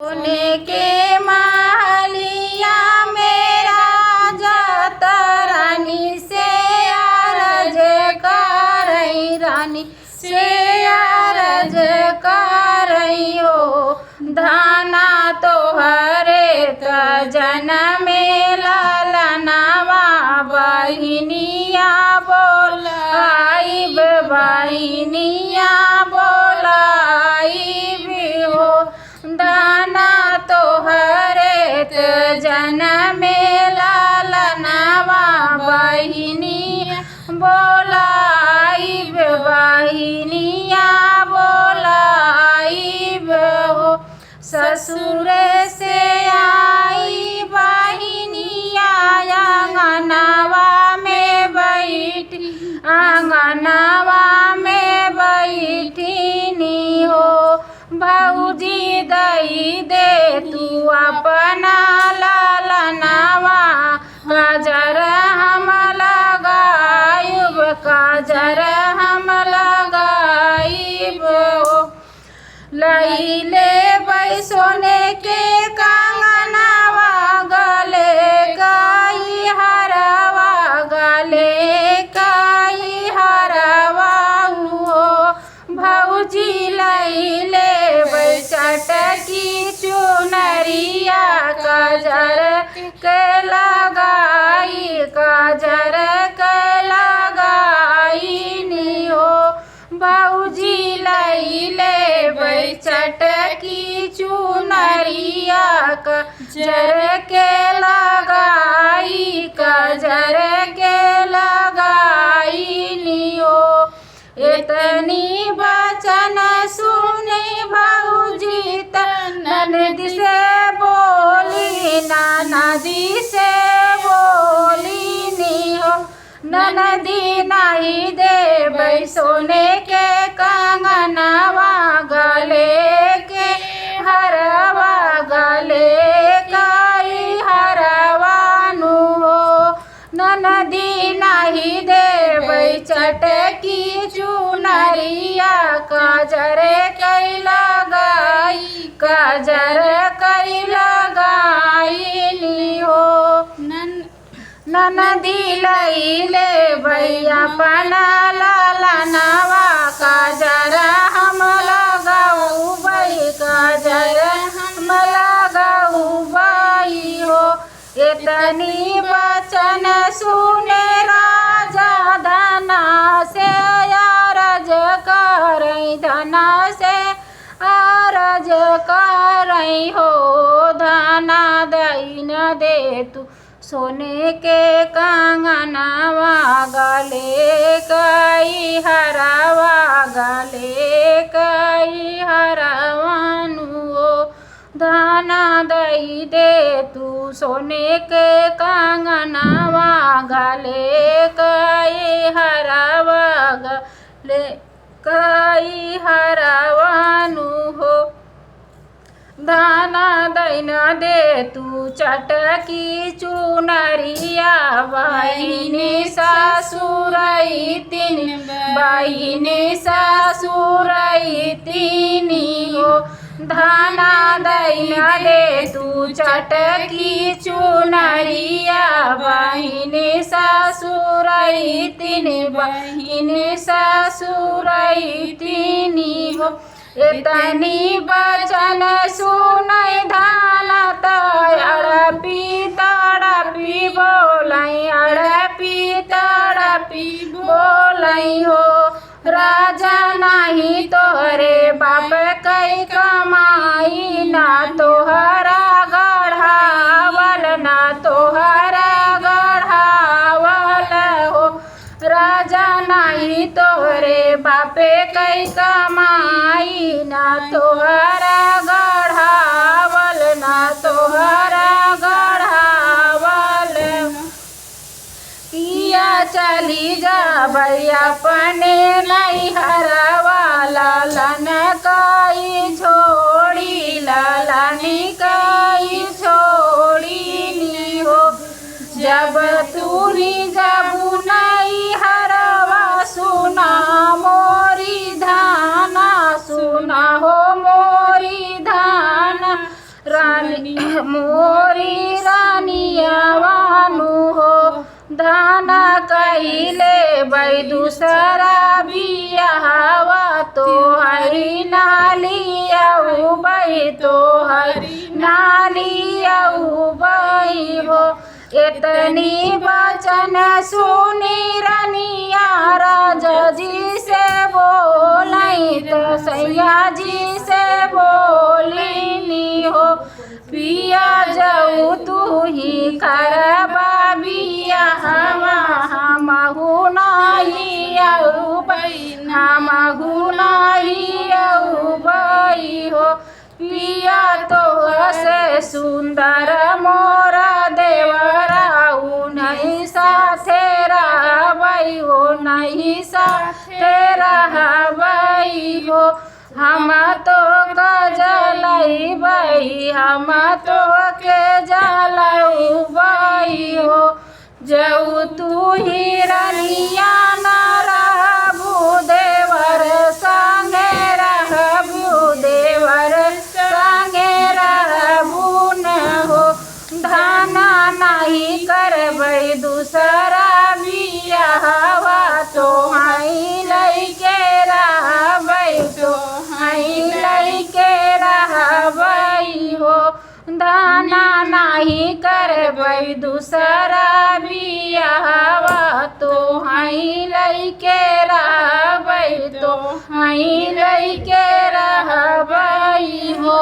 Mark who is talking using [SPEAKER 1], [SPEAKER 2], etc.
[SPEAKER 1] सोने के महलिया मेरा जात रानी से अरज करई रानी से अरज करई हो धाना तोहरे त जनमे ललनवा बहिनिया बोलाइब बहिनिया बोलाइब हो दाना तोहरे त जनमे ललनवा बहिनिया बोलाइब बहिनिया बोलाइब हो ससुर से आई बहिनिया आंगनवा में बैठी आंगनवा में बैठीनी हो भौजी दई दे तू अपना ललनवा काजर हम लगाइब काजर हम लगाइब लईले सोने के कंगनवा गले कई हरवा गले कई हरवा हो भौजी लईले चटकी चुनरिया काजर के लगाई काजर के लगाई नी हो भौजी लईले चटकी चुनरिया काजर के लगाई काजर के लगाई नी हो इतनी वचन सुने भौजी त ननदी से बोली ननदी से बोली नी हो ननदी नहीं दे सोने के कंगनवा गले के हरवा गले कई हरवा नु हो ननदी नहीं दे चटकी चुनरिया काजर कई लगाई काजर कई लगाई नी हो ननदी लईले भैया पना ललनवा काजर हम लगाऊ भई काजर हम लगाऊ भई हो इतनी वचन सुने राजा धना से अरज करई धना से अरज करई हो धना दई न दे तू सोने के कंगनवा गले कई हरवा गले कई हरवानु हो धना दई दे तू सोने के कंगनवा गले कई हरवा गले कई हरवानु हो धना दई न दे तू चटकी चुनरिया बहिनी ससुरई तीन बहिनी ससुरई तीनी हो धना दई न दे तू चटकी चुनरिया बहिनी ससुरई तीन बहिनी ससुरई तीनी हो इतनी वचन सुनई धाना तड़पी तड़पी बोलई अड़पी तड़पी बोलई हो राजा नहीं तोहरे बाप कई कमाई ना तोहरा गढ़ावल ना तोहरा गढ़ावल हो राजा नहीं तोहरे बापे कई कमाई ना तोहरा गढ़ावल ना तोहरा गढ़ावल किया चली जा भैया अपने नहीं हरवा लालन कई छोड़ी लालानी कई छोड़ी नी हो जब तूरी जबू नहीं हरवा सुना मोरी धाना सुना हो मोरी धाना रानी मोरी रानिया वानु हो धान कइले बै दूसरा बियाहवा तो हरी नालियाऊ बै तो हरी नालियाऊ बै हो इतनी वचन सुनी रनिया राजा जी से बोलाई तो सैया जी से बोलिनी हो पिया जाऊ तू ही करबा बियाहवा हमहु नाही आऊ बै हमहु नाही आऊ बै हो पिया तो से सुंदर मोरा देवराऊ नहीं साथे रहबै हो नहीं साथे रहबै हो हम तो का जलैबै हम तो के जलैबै हो जाऊ तू ही रनिया न रहबू देवर संगे रहबू देवर संगे रहबू न हो धाना नहीं करबै दूसरा बियाहवा तो हई लइके रहबै तो हई लइके रहबै हो धाना नहीं करबै दूसरा बियाहवा तो हई लइके रहबै तो हई लइके रहबै हो।